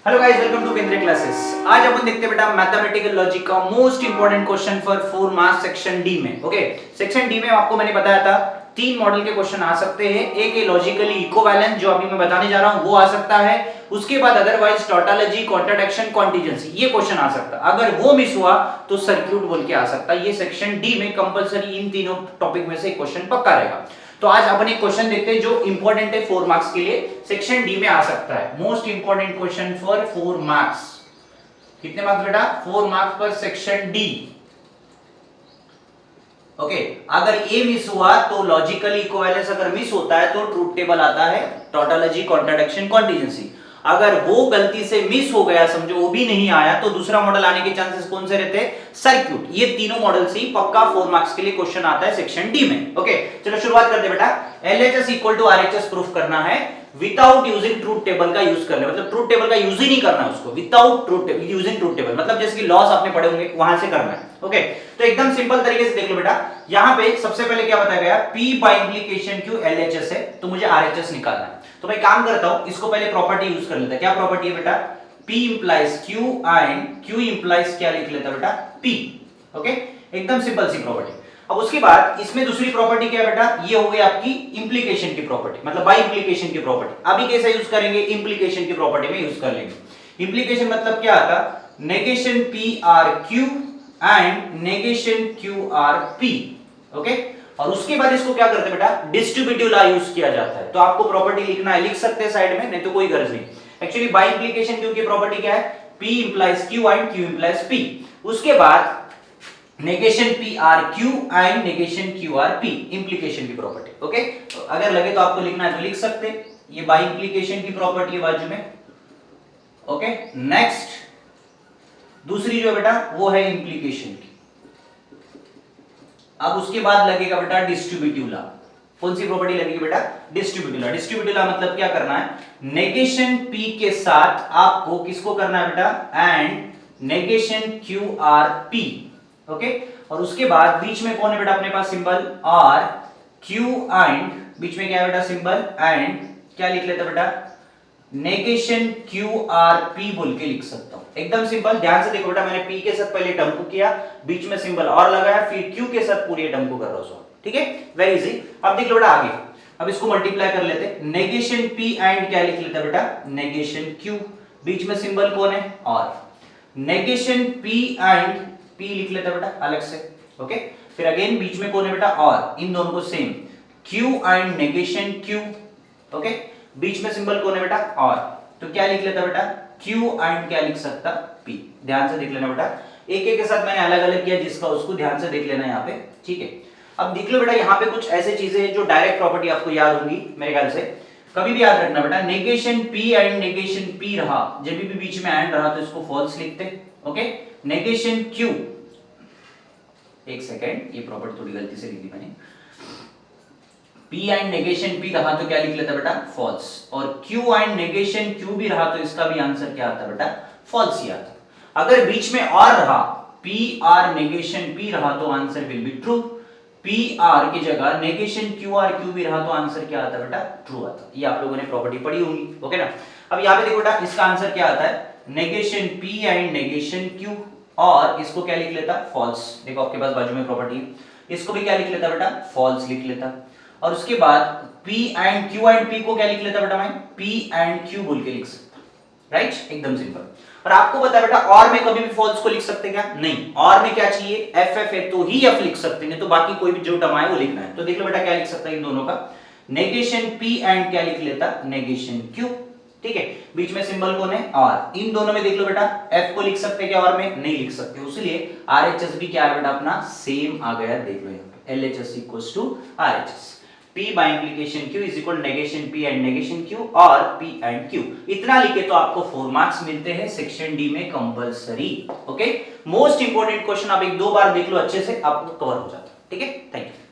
Hello guys, welcome to केंद्रीय classes. आज अपन देखते हैं बेटा मैथमेटिकल लॉजिक का most important question for 4 marks section D में। ओके, सेक्शन डी में आपको मैंने बताया था 3 मॉडल के क्वेश्चन आ सकते हैं। एक है लॉजिकली इक्विवेलेंट जो अभी मैं बताने जा रहा हूं वो आ सकता है। उसके बाद अदरवाइज टोटोलॉजी, कॉन्ट्राडिक्शन, कॉन्टिजेंसी ये क्वेश्चन आ सकता है। अगर वो मिस हुआ तो सर्क्यूट बोल के आ सकता है। ये सेक्शन डी में कंपलसरी इन तीनों टॉपिक में से क्वेश्चन पक्का रहेगा। तो आज अपन एक क्वेश्चन देखते हैं जो इंपॉर्टेंट है 4 मार्क्स के लिए, सेक्शन डी में आ सकता है। Most important question for 4 marks. कितने मार्क्स बेटा? 4 मार्क्स पर सेक्शन डी। ओके, अगर ए मिस हुआ तो लॉजिकली इक्विवेलेंस, अगर मिस होता है तो ट्रूथ टेबल आता है, टोटोलॉजी, कॉन्ट्राडिक्शन, कॉन्टिजेंसी। अगर वो गलती से मिस हो गया, समझो वो भी नहीं आया, तो दूसरा मॉडल आने के चांसेस कौन से रहते हैं? सर्क्यूट। ये तीनों मॉडल से ही पक्का 4 मार्क्स के लिए क्वेश्चन आता है सेक्शन डी में। ओके, चलो शुरुआत करते हैं बेटा। LHS equal to RHS proof करना है विदाउट यूजिंग ट्रूथ टेबल का यूज कर ले, मतलब ट्रूथ टेबल का यूज ही नहीं करना है उसको, without truth table, using truth table मतलब जैसे कि लॉस आपने पढ़े होंगे वहां से करना है। ओके, तो एकदम सिंपल तरीके से देख लो बेटा। यहां पे सबसे पहले क्या बताया गया? P by implication Q LHS है, तो मुझे RHS निकालना है। तो मैं काम करता हूं, इसको पहले प्रॉपर्टी यूज कर लेता है। क्या प्रॉपर्टी है बेटा? P implies Q and Q implies क्या लिख लेता बेटा? P। ओके, एकदम सिंपल सी प्रॉपर्टी। अब उसके बाद इसमें दूसरी प्रॉपर्टी क्या है बेटा? ये हो गई आपकी इंप्लीकेशन की प्रॉपर्टी, मतलब बाय इंप्लीकेशन की प्रॉपर्टी। अभी कैसे यूज करेंगे? इंप्लीकेशन की प्रॉपर्टी में यूज कर लेंगे। इंप्लीकेशन मतलब क्या आता? Negation P R Q and negation Q R P। Okay, और उसके बाद इसको क्या करते हैं बेटा? डिस्ट्रीब्यूटिव लॉ यूज किया जाता है। तो आपको प्रॉपर्टी लिखना है, लिख सकते हैं साइड में, नहीं तो कोई गरज नहीं। एक्चुअली बाय इंप्लीकेशन Q की प्रॉपर्टी क्या है? P implies Q and Q implies P। उसके बाद negation P R Q and negation Q R P, implication की प्रॉपर्टी। ओके, तो अगर लगे तो आपको लिखना है तो लिख सकते हैं। ये बाय इंप्लीकेशन की प्रॉपर्टी है बाजू में। ओके, नेक्स्ट दूसरी जो बेटा वो है इंप्लीकेशन की। अब उसके बाद लगेगा बेटा डिस्ट्रीब्यूटिव लॉ। कौन सी प्रॉपर्टी लगेगी बेटा? Distributive law. डिस्ट्रीब्यूटिव लॉ मतलब क्या करना है? नेगेशन P के साथ आपको किसको करना है बेटा? And negation Q R P। Okay, और उसके बाद बीच में कौन है बेटा अपने पास? सिंबल R Q एंड बीच में क्या है बेटा? सिंबल एंड क्या लिख लेता बेटा? नेगेशन Q R P बोल के लिख सकता हूं। एकदम सिंपल। ध्यान से देखो बेटा, मैंने P के साथ पहले टर्म को किया, बीच में सिंबल और लगाया, फिर Q के साथ पूरे टर्म को कर रहा हूं। ठीक है, वेरी इजी। अब देख लो बेटा आगे, अब इसको मल्टीप्लाई कर लेते हैं। नेगेशन P एंड क्या लिख लेता बेटा? नेगेशन Q, बीच में सिंबल कौन है? और नेगेशन P एंड P लिख लेता बेटा अलग से। ओके, फिर अगेन बीच में कौन है बेटा? और इन दोनों को same Q and negation Q। Okay, बीच में सिंबल कौन है बेटा? और, तो क्या लिख लेता बेटा? Q एंड क्या लिख सकता? P। ध्यान से देख लेना बेटा, एक एक के साथ मैंने अलग अलग किया, जिसका उसको ध्यान से देख लेना यहाँ पे। ठीक है, अब देख लो बेटा यहाँ पे कुछ ऐसे चीजें हैं जो डायरेक्ट प्रॉपर्टी आपको याद होंगी मेरे ख्याल से। कभी भी याद रखना बेटा, negation P and negation P रहा, जब भी बीच में एंड रहा तो इसको फॉल्स लिखते। ओके, नेगेशन Q, एक सेकेंड, ये प्रॉपर्टी थोड़ी गलती से लिखी मैंने। P एंड नेगेशन P रहा तो क्या लिख लेता बेटा? फॉल्स। और Q एंड नेगेशन Q भी रहा तो इसका भी आंसर क्या आता बेटा? फॉल्स ही आता। अगर बीच में और रहा, P R नेगेशन P रहा तो answer will be true. P R की जगह नेगेशन Q R Q भी रहा तो आंसर क्या आता बेटा? ट्रू आता। ये आप लोगों ने प्रॉपर्टी पढ़ी होगी। ओके ना? अब यहाँ पे देखो बेटा, इसका आंसर क्या आता है? Negation P and negation Q, और इसको क्या लिख लेता? फॉल्स। देखो आपके पास बाजू में प्रॉपर्टी, इसको भी क्या लिख लेता बेटा? फॉल्स लिख लेता। और उसके बाद P and Q and P को क्या लिख लेता बेटा? मैं P एंड Q बोल के लिख सकता, राइट? एकदम सिंपल। और आपको पता है बेटा, और में कभी भी फॉल्स को लिख सकते क्या? नहीं, और में क्या चाहिए? F F है तो ही F लिख सकते, नहीं तो बाकी कोई भी जो टर्म आए वो लिखना है। तो देख लो बेटा क्या लिख सकता है इन दोनों का? नेगेशन P एंड क्या लिख लेता? Negation Q। ठीक है, बीच में सिंबल कौन है? और। इन दोनों में देख लो बेटा, F को लिख सकते क्या? और में नहीं लिख सकते, इसलिए RHS भी क्या है बेटा अपना? सेम आ गया। देख लो यहाँ पे LHS equals to RHS। P by implication Q is equal negation P and negation Q और P and Q। इतना लिखे तो आपको 4 मार्क्स मिलते हैं सेक्शन डी में compulsory. Okay, most important question आप एक दो बार देख लो अच्छे से, आपको कवर हो जाता है। ठीक है, थैंक यू।